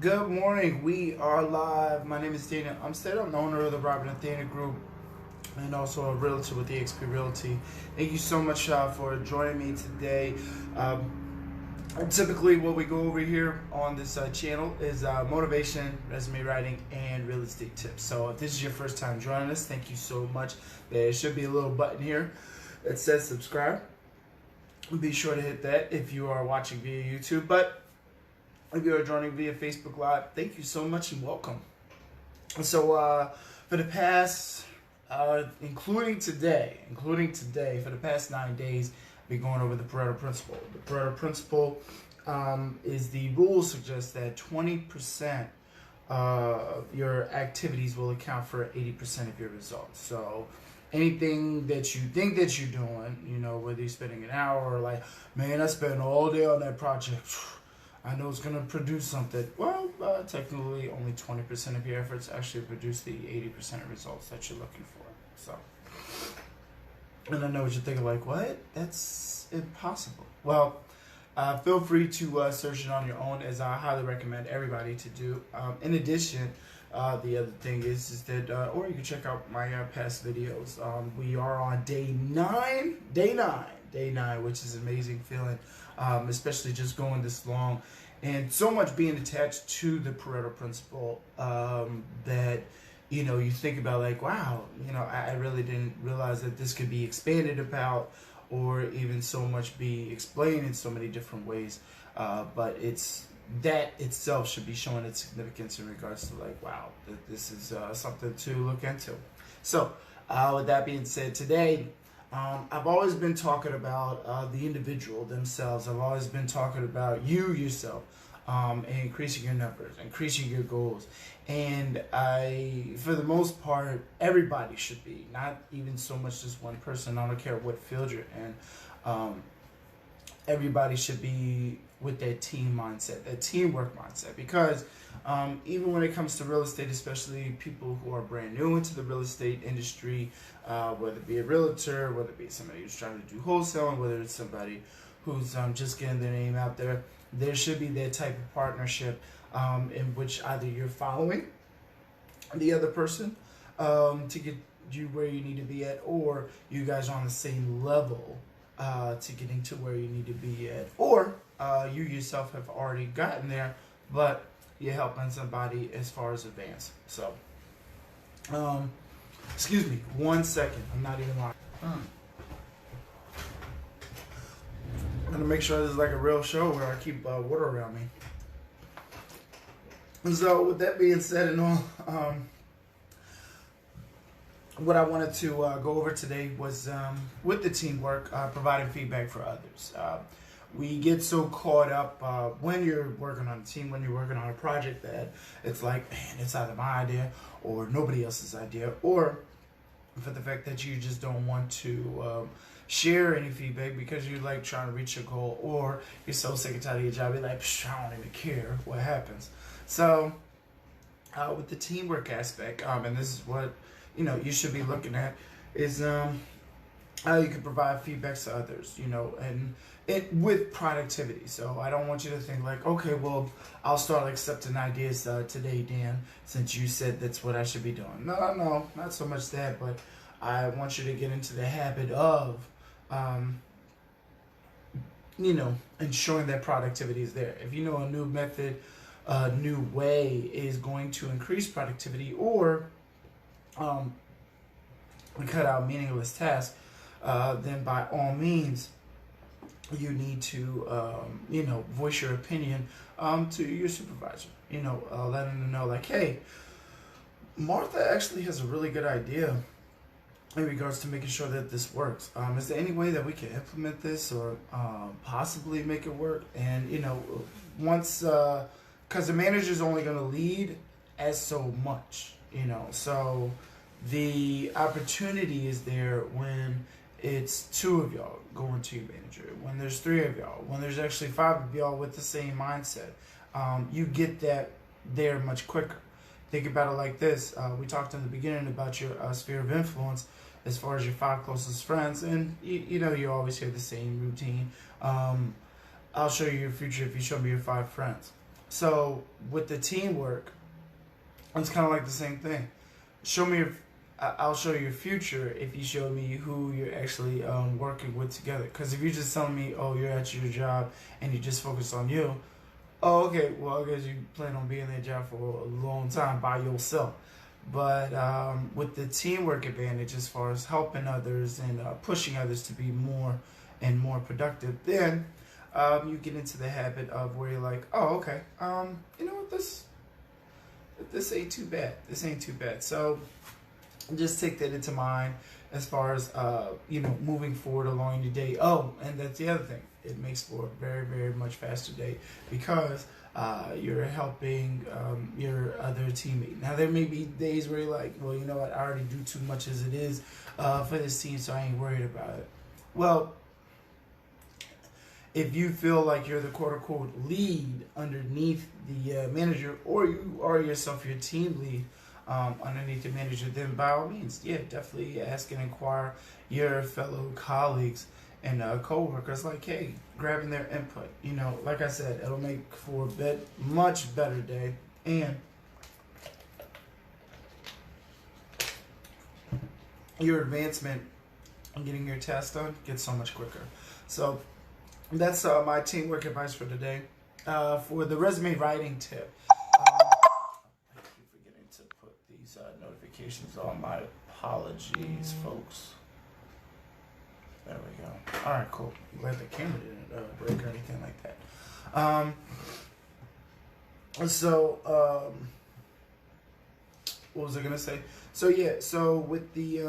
Good morning. We are live. My name is Nathaniel Umstead. I'm the owner of the Nathaniel Group and also a realtor with eXp Realty. Thank you so much for joining me today. Typically, what we go over here on this channel is motivation, resume writing, and real estate tips. So if this is your first time joining us, thank you so much. There should be a little button here that says subscribe. Be sure to hit that if you are watching via YouTube. But if you are joining via Facebook Live, thank you so much and welcome. So for the past, including today, for the past 9 days, I've been going over the Pareto principle. The Pareto principle is the rule suggests that 20% of your activities will account for 80% of your results. So anything that you think that you're doing, whether you're spending an hour or like, man, I spent all day on that project, I know it's going to produce something. Well, technically, only 20% of your efforts actually produce the 80% of results that you're looking for. So, and I know what you're thinking, like, what? That's impossible. Well, feel free to search it on your own, as I highly recommend everybody to do. In addition, the other thing is that, or you can check out my past videos. We are on day nine, which is an amazing feeling, especially just going this long and so much being attached to the Pareto principle that, you think about like, wow, I really didn't realize that this could be expanded about or even so much be explained in so many different ways. But that itself should be showing its significance in regards to like, wow, this is something to look into. So with that being said, today, I've always been talking about the individual themselves. I've always been talking about you yourself, and increasing your numbers, increasing your goals. And for the most part, everybody should be, not even so much just one person. I don't care what field you're in. Everybody should be with that team mindset, that teamwork mindset, because even when it comes to real estate, especially people who are brand new into the real estate industry, whether it be a realtor, whether it be somebody who's trying to do wholesaling, whether it's somebody who's just getting their name out there, there should be that type of partnership in which either you're following the other person to get you where you need to be at, or you guys are on the same level to getting to where you need to be at, or you yourself have already gotten there, but you're helping somebody as far as advance. So, excuse me, 1 second. I'm not even lying. I'm gonna make sure this is like a real show where I keep water around me. And so, with that being said and all, what I wanted to go over today was with the teamwork, providing feedback for others. We get so caught up when you're working on a team, when you're working on a project, that it's like, man, it's either my idea or nobody else's idea, or for the fact that you just don't want to share any feedback because you're like trying to reach your goal, or you're so sick and tired of your job, you're like, I don't even care what happens. So with the teamwork aspect, and this is what you should be looking at, is how you can provide feedbacks to others, and it with productivity. So I don't want you to think like, okay, well, I'll start accepting ideas today, Dan, since you said that's what I should be doing. No, not so much that, but I want you to get into the habit of, ensuring that productivity is there. If you know a new method, a new way is going to increase productivity, or cut out meaningless tasks, then by all means, you need to, voice your opinion to your supervisor. Letting them know, like, hey, Martha actually has a really good idea in regards to making sure that this works. Is there any way that we can implement this or possibly make it work? And, once, because the manager's only going to lead as so much, so the opportunity is there when it's 2 of y'all going to your manager, when there's 3 of y'all, when there's actually 5 of y'all with the same mindset. You get that there much quicker. Think about it like this. We talked in the beginning about your sphere of influence as far as your 5 closest friends, and you always hear the same routine. I'll show you your future if you show me your 5 friends. So with the teamwork, it's kind of like the same thing. Show me if I'll show you your future if you show me who you're actually working with together. Because if you're just telling me, oh, you're at your job and you just focus on you, oh, okay, well, I guess you plan on being in that job for a long time by yourself. But with the teamwork advantage, as far as helping others and pushing others to be more and more productive, then you get into the habit of where you're like, oh, okay, you know what, this ain't too bad. This ain't too bad. So just take that into mind as far as moving forward along your day. Oh, and that's the other thing. It makes for a very, very much faster day because you're helping your other teammate. Now, there may be days where you're like, well, you know what, I already do too much as it is for this team, so I ain't worried about it. Well, if you feel like you're the quote-unquote lead underneath the manager, or you are yourself your team lead underneath the manager, then by all means, yeah, definitely ask and inquire your fellow colleagues and co-workers, like, hey, grabbing their input. You know, like I said, it'll make for a much better day, and your advancement in getting your task done gets so much quicker. So that's my teamwork advice for today. For the resume writing tip, I keep forgetting to put these notifications on. My apologies, folks. There we go. All right, cool. I'm glad the camera didn't break or anything like that. What was I gonna say? So yeah, so with the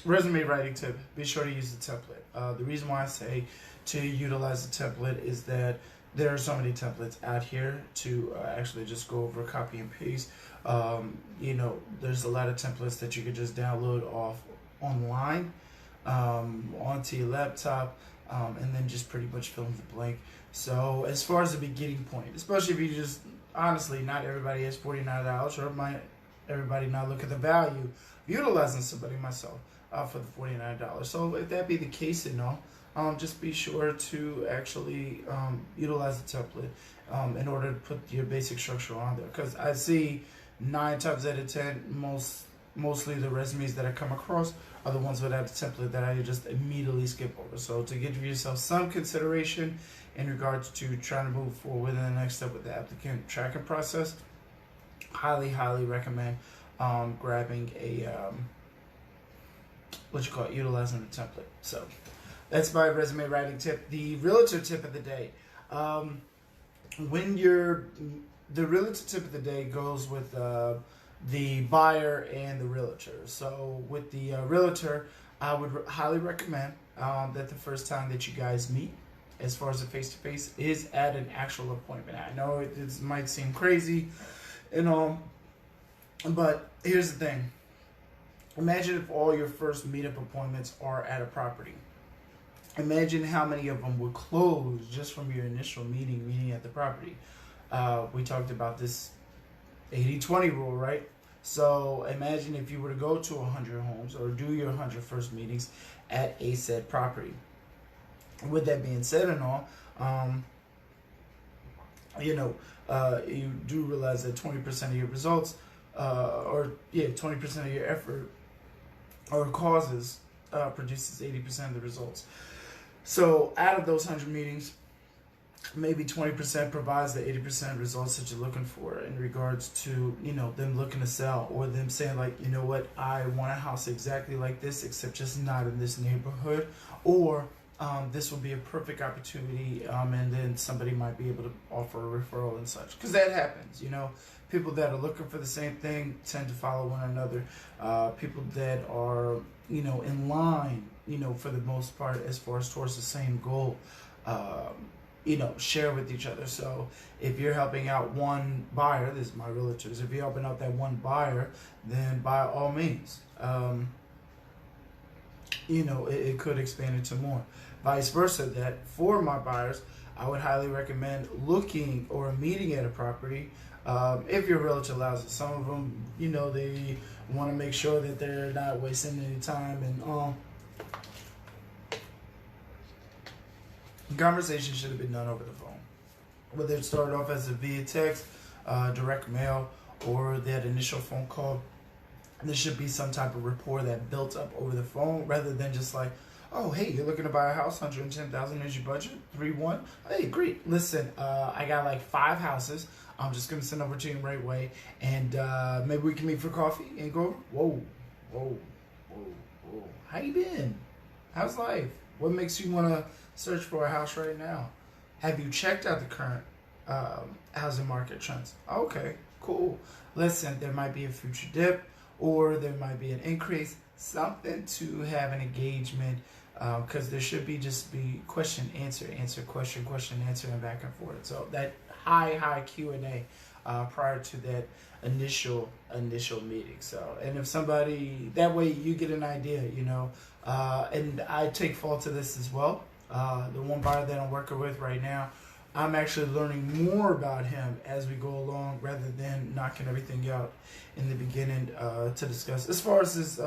resume writing tip, be sure to use the template. The reason why I say to utilize the template is that there are so many templates out here to actually just go over, copy and paste. There's a lot of templates that you could just download off online onto your laptop and then just pretty much fill in the blank. So as far as the beginning point, especially if you just, honestly, not everybody has $49, or might everybody not look at the value of utilizing somebody myself for the $49. So if that be the case, just be sure to actually utilize the template in order to put your basic structure on there. Because I see 9 times out of 10, mostly the resumes that I come across are the ones without the template that I just immediately skip over. So to give yourself some consideration in regards to trying to move forward in the next step with the applicant tracking process, highly, highly recommend grabbing a utilizing the template. So that's my resume writing tip. The realtor tip of the day. The realtor tip of the day goes with the buyer and the realtor. So with the realtor, I would highly recommend that the first time that you guys meet, as far as the face-to-face, is at an actual appointment. I know it might seem crazy, but here's the thing. Imagine if all your first meetup appointments are at a property. Imagine how many of them would close just from your initial meeting at the property. We talked about this 80-20 rule, right? So imagine if you were to go to 100 homes or do your 100 first meetings at a said property. With that being said and all, you do realize that 20% of your results, 20% of your effort or causes produces 80% of the results. So out of those 100 meetings, maybe 20% provides the 80% results that you're looking for in regards to, them looking to sell, or them saying like, you know what, I want a house exactly like this, except just not in this neighborhood, or this will be a perfect opportunity, and then somebody might be able to offer a referral and such. Because that happens, People that are looking for the same thing tend to follow one another. People that are, in line, for the most part, as far as towards the same goal, share with each other. So if you're helping out one buyer, this is my realtors, if you're helping out that one buyer, then by all means, it could expand into more. Vice versa, that for my buyers, I would highly recommend looking or meeting at a property if your realtor allows it. Some of them, they want to make sure that they're not wasting any time and conversation should have been done over the phone. Whether it started off as a via text, direct mail, or that initial phone call, there should be some type of rapport that built up over the phone rather than just like, oh, hey, you're looking to buy a house, 110,000 is your budget, 3-1. Hey, great. Listen, I got like 5 houses. I'm just gonna send over to you right away, and maybe we can meet for coffee and go. Whoa. How you been? How's life? What makes you want to search for a house right now? Have you checked out the current housing market trends? Okay, cool. Listen, there might be a future dip, or there might be an increase. Something to have an engagement, because there should be question, answer, question, answer, and back and forth. So that high Q&A prior to that initial meeting. So, and if somebody, that way you get an idea, and I take fault to this as well. The one buyer that I'm working with right now, I'm actually learning more about him as we go along rather than knocking everything out in the beginning to discuss. As far as his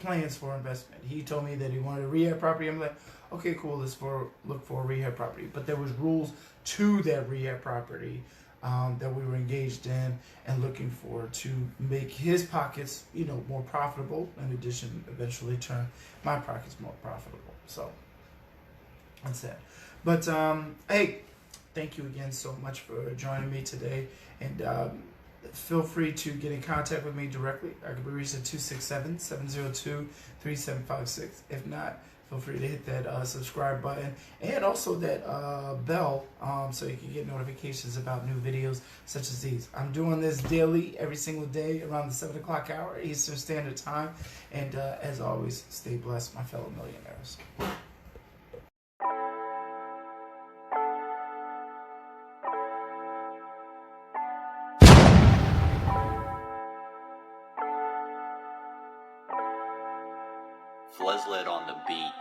plans for investment, he told me that he wanted a rehab property. I'm like, okay, cool, let's look for a rehab property. But there was rules to that rehab property that we were engaged in and looking for to make his pockets, more profitable. In addition, eventually turn my pockets more profitable. So that's that. But hey, thank you again so much for joining me today. And feel free to get in contact with me directly. I can be reached at 267-702-3756. If not, feel free to hit that subscribe button and also that bell so you can get notifications about new videos such as these. I'm doing this daily, every single day around the 7 o'clock hour, Eastern Standard Time. And as always, stay blessed, my fellow millionaires. Fleslet on the beat.